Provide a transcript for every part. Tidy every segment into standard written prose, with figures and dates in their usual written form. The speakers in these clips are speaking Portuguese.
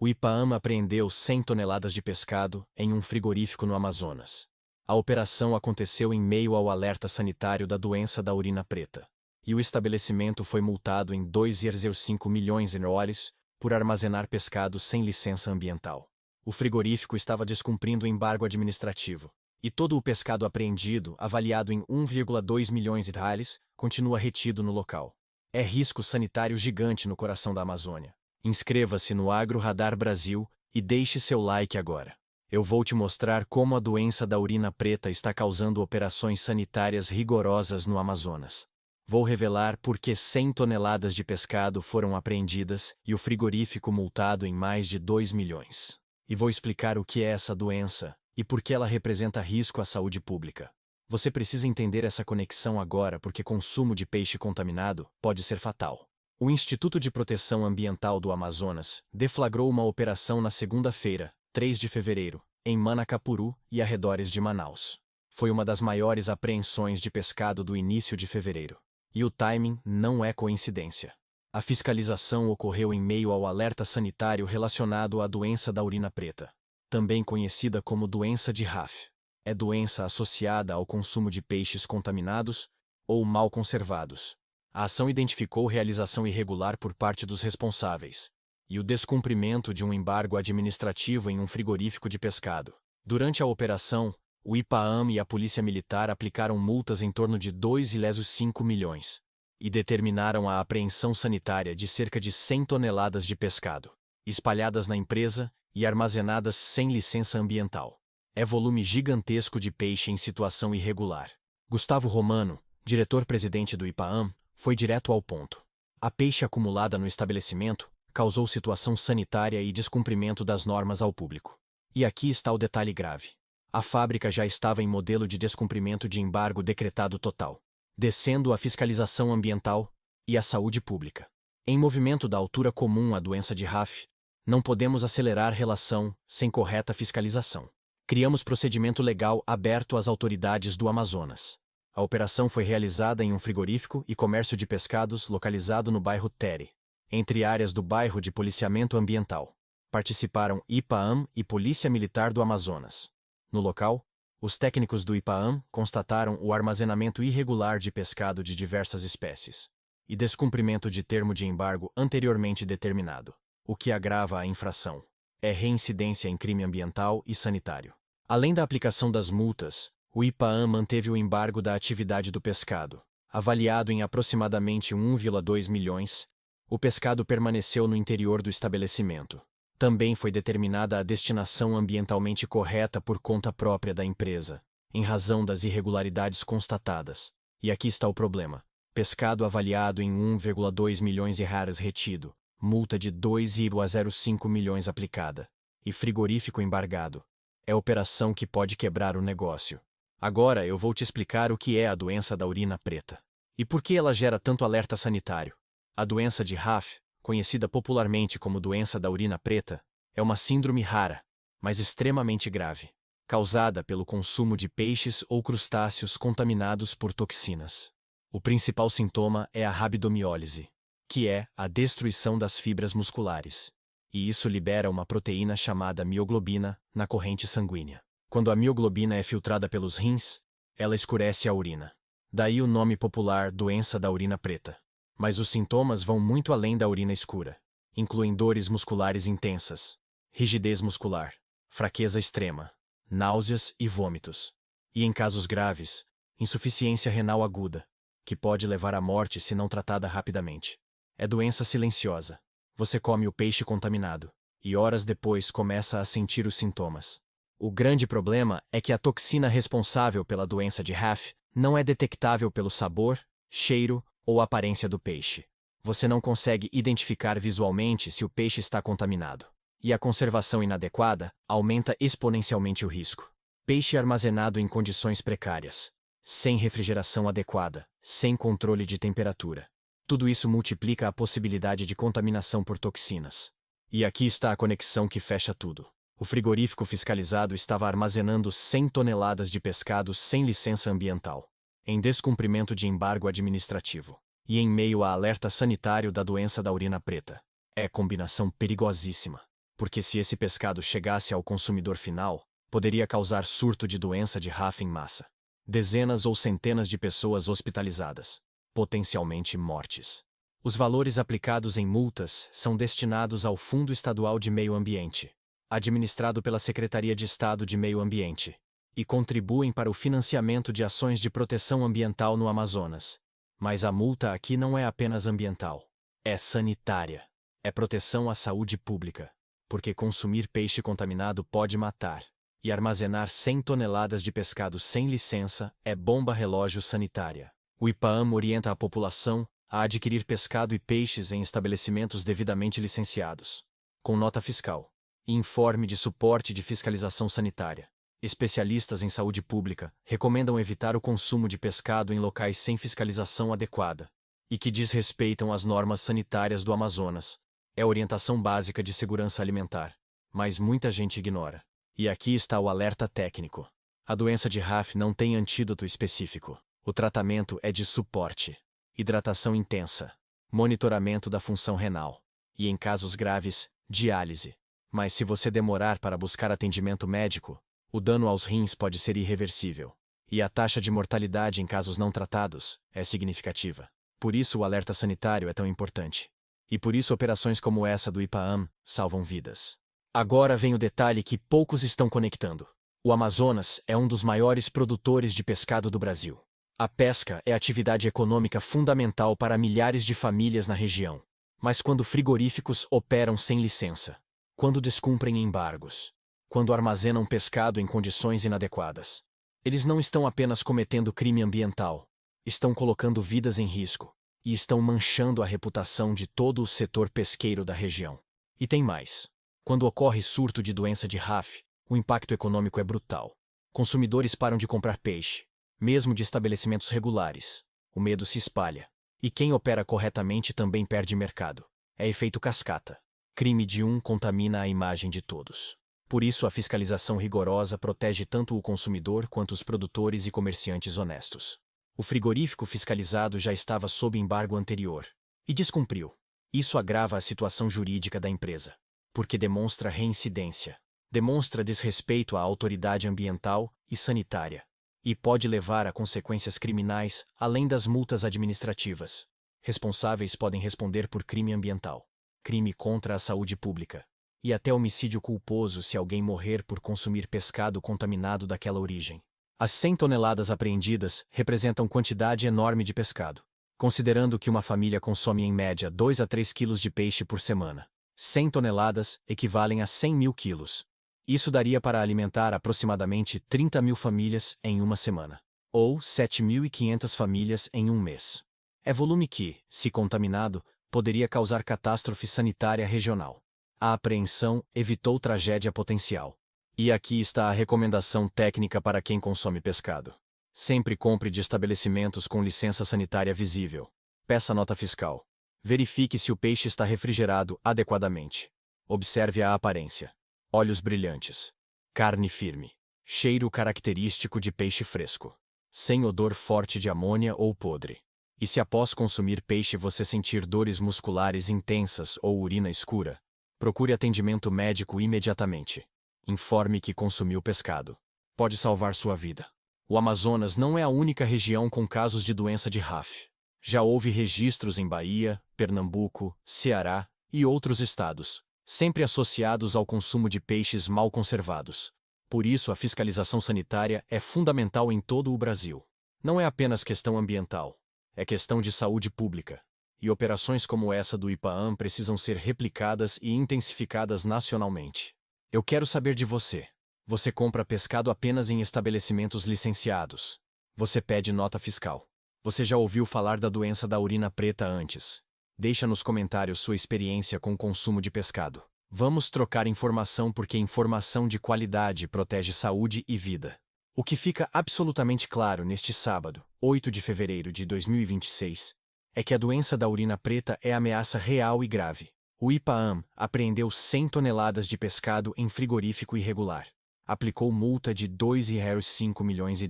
O IPAAM apreendeu 100 toneladas de pescado em um frigorífico no Amazonas. A operação aconteceu em meio ao alerta sanitário da doença da urina preta. E o estabelecimento foi multado em 2,5 milhões de dólares por armazenar pescado sem licença ambiental. O frigorífico estava descumprindo o embargo administrativo. E todo o pescado apreendido, avaliado em 1,2 milhões de reais, continua retido no local. É risco sanitário gigante no coração da Amazônia. Inscreva-se no Agro Radar Brasil e deixe seu like agora. Eu vou te mostrar como a doença da urina preta está causando operações sanitárias rigorosas no Amazonas. Vou revelar por que 100 toneladas de pescado foram apreendidas e o frigorífico multado em mais de 2 milhões. E vou explicar o que é essa doença e por que ela representa risco à saúde pública. Você precisa entender essa conexão agora porque consumo de peixe contaminado pode ser fatal. O Instituto de Proteção Ambiental do Amazonas deflagrou uma operação na segunda-feira, 3 de fevereiro, em Manacapuru e arredores de Manaus. Foi uma das maiores apreensões de pescado do início de fevereiro. E o timing não é coincidência. A fiscalização ocorreu em meio ao alerta sanitário relacionado à doença da urina preta, também conhecida como doença de RAF. É doença associada ao consumo de peixes contaminados ou mal conservados. A ação identificou realização irregular por parte dos responsáveis e o descumprimento de um embargo administrativo em um frigorífico de pescado. Durante a operação, o IPAAM e a Polícia Militar aplicaram multas em torno de 2,5 milhões e determinaram a apreensão sanitária de cerca de 100 toneladas de pescado, espalhadas na empresa e armazenadas sem licença ambiental. É volume gigantesco de peixe em situação irregular. Gustavo Romano, diretor-presidente do IPAAM, foi direto ao ponto. A peixe acumulada no estabelecimento causou situação sanitária e descumprimento das normas ao público. E aqui está o detalhe grave. A fábrica já estava em modelo de descumprimento de embargo decretado total, descendo a fiscalização ambiental e a saúde pública. Em movimento da altura comum à doença de RAF, não podemos acelerar relação sem correta fiscalização. Criamos procedimento legal aberto às autoridades do Amazonas. A operação foi realizada em um frigorífico e comércio de pescados localizado no bairro Tere, entre áreas do bairro de policiamento ambiental. Participaram IPAAM e Polícia Militar do Amazonas. No local, os técnicos do IPAAM constataram o armazenamento irregular de pescado de diversas espécies e descumprimento de termo de embargo anteriormente determinado. O que agrava a infração é reincidência em crime ambiental e sanitário. Além da aplicação das multas, o IPAAM manteve o embargo da atividade do pescado. Avaliado em aproximadamente 1,2 milhões, o pescado permaneceu no interior do estabelecimento. Também foi determinada a destinação ambientalmente correta por conta própria da empresa, em razão das irregularidades constatadas. E aqui está o problema. Pescado avaliado em 1,2 milhões de reais retido, multa de 2,05 milhões aplicada, e frigorífico embargado. É operação que pode quebrar o negócio. Agora eu vou te explicar o que é a doença da urina preta. E por que ela gera tanto alerta sanitário. A doença de RAF, conhecida popularmente como doença da urina preta, é uma síndrome rara, mas extremamente grave, causada pelo consumo de peixes ou crustáceos contaminados por toxinas. O principal sintoma é a rabdomiólise, que é a destruição das fibras musculares, e isso libera uma proteína chamada mioglobina na corrente sanguínea. Quando a mioglobina é filtrada pelos rins, ela escurece a urina. Daí o nome popular doença da urina preta. Mas os sintomas vão muito além da urina escura. Incluem dores musculares intensas, rigidez muscular, fraqueza extrema, náuseas e vômitos. E em casos graves, insuficiência renal aguda, que pode levar à morte se não tratada rapidamente. É doença silenciosa. Você come o peixe contaminado, e horas depois começa a sentir os sintomas. O grande problema é que a toxina responsável pela doença de RAF não é detectável pelo sabor, cheiro ou aparência do peixe. Você não consegue identificar visualmente se o peixe está contaminado. E a conservação inadequada aumenta exponencialmente o risco. Peixe armazenado em condições precárias, sem refrigeração adequada, sem controle de temperatura. Tudo isso multiplica a possibilidade de contaminação por toxinas. E aqui está a conexão que fecha tudo. O frigorífico fiscalizado estava armazenando 100 toneladas de pescado sem licença ambiental, em descumprimento de embargo administrativo, e em meio a alerta sanitário da doença da urina preta. É combinação perigosíssima. porque se esse pescado chegasse ao consumidor final, poderia causar surto de doença de RAF em massa. Dezenas ou centenas de pessoas hospitalizadas, potencialmente mortes. Os valores aplicados em multas são destinados ao Fundo Estadual de Meio Ambiente, administrado pela Secretaria de Estado de Meio Ambiente, e contribuem para o financiamento de ações de proteção ambiental no Amazonas. Mas a multa aqui não é apenas ambiental, é sanitária. É proteção à saúde pública, porque consumir peixe contaminado pode matar, e armazenar 100 toneladas de pescado sem licença é bomba-relógio sanitária. O IPAAM orienta a população a adquirir pescado e peixes em estabelecimentos devidamente licenciados, com nota fiscal e informe de suporte de fiscalização sanitária. Especialistas em saúde pública recomendam evitar o consumo de pescado em locais sem fiscalização adequada e que desrespeitam as normas sanitárias do Amazonas. É orientação básica de segurança alimentar, mas muita gente ignora. E aqui está o alerta técnico. A doença de RAF não tem antídoto específico. O tratamento é de suporte, hidratação intensa, monitoramento da função renal e, em casos graves, diálise. Mas se você demorar para buscar atendimento médico, o dano aos rins pode ser irreversível. E a taxa de mortalidade em casos não tratados é significativa. Por isso o alerta sanitário é tão importante. E por isso operações como essa do IPAAM salvam vidas. Agora vem o detalhe que poucos estão conectando. O Amazonas é um dos maiores produtores de pescado do Brasil. A pesca é atividade econômica fundamental para milhares de famílias na região. Mas quando frigoríficos operam sem licença, quando descumprem embargos, quando armazenam pescado em condições inadequadas, eles não estão apenas cometendo crime ambiental, estão colocando vidas em risco e estão manchando a reputação de todo o setor pesqueiro da região. E tem mais. Quando ocorre surto de doença de RAF, o impacto econômico é brutal. Consumidores param de comprar peixe, mesmo de estabelecimentos regulares. O medo se espalha. E quem opera corretamente também perde mercado. É efeito cascata. Crime de um contamina a imagem de todos. Por isso, a fiscalização rigorosa protege tanto o consumidor quanto os produtores e comerciantes honestos. O frigorífico fiscalizado já estava sob embargo anterior e descumpriu. Isso agrava a situação jurídica da empresa, porque demonstra reincidência, demonstra desrespeito à autoridade ambiental e sanitária, e pode levar a consequências criminais além das multas administrativas. Responsáveis podem responder por crime ambiental, crime contra a saúde pública, e até homicídio culposo se alguém morrer por consumir pescado contaminado daquela origem. As 100 toneladas apreendidas representam quantidade enorme de pescado. Considerando que uma família consome em média 2 a 3 quilos de peixe por semana, 100 toneladas equivalem a 100 mil quilos. Isso daria para alimentar aproximadamente 30 mil famílias em uma semana, ou 7.500 famílias em um mês. É volume que, se contaminado, poderia causar catástrofe sanitária regional. A apreensão evitou tragédia potencial. E aqui está a recomendação técnica para quem consome pescado. Sempre compre de estabelecimentos com licença sanitária visível. Peça nota fiscal. Verifique se o peixe está refrigerado adequadamente. Observe a aparência. Olhos brilhantes. Carne firme. Cheiro característico de peixe fresco. Sem odor forte de amônia ou podre. E se após consumir peixe você sentir dores musculares intensas ou urina escura, procure atendimento médico imediatamente. Informe que consumiu pescado. Pode salvar sua vida. O Amazonas não é a única região com casos de doença de RAF. Já houve registros em Bahia, Pernambuco, Ceará e outros estados, sempre associados ao consumo de peixes mal conservados. Por isso, a fiscalização sanitária é fundamental em todo o Brasil. Não é apenas questão ambiental, é questão de saúde pública. E operações como essa do IPAAM precisam ser replicadas e intensificadas nacionalmente. Eu quero saber de você. Você compra pescado apenas em estabelecimentos licenciados. Você pede nota fiscal. Você já ouviu falar da doença da urina preta antes? Deixa nos comentários sua experiência com o consumo de pescado. Vamos trocar informação porque informação de qualidade protege saúde e vida. O que fica absolutamente claro neste sábado, 8 de fevereiro de 2026, é que a doença da urina preta é ameaça real e grave. O IPAAM apreendeu 100 toneladas de pescado em frigorífico irregular, aplicou multa de R$ 2,5 milhões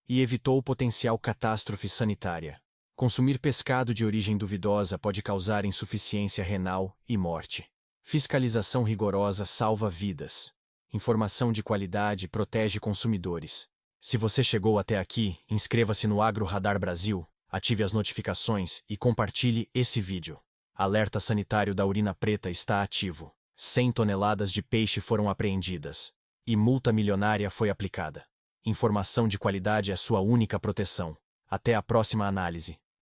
e evitou potencial catástrofe sanitária. Consumir pescado de origem duvidosa pode causar insuficiência renal e morte. Fiscalização rigorosa salva vidas. Informação de qualidade protege consumidores. Se você chegou até aqui, inscreva-se no Agro Radar Brasil, ative as notificações e compartilhe esse vídeo. Alerta sanitário da urina preta está ativo. 100 toneladas de peixe foram apreendidas. E multa milionária foi aplicada. Informação de qualidade é sua única proteção. Até a próxima análise.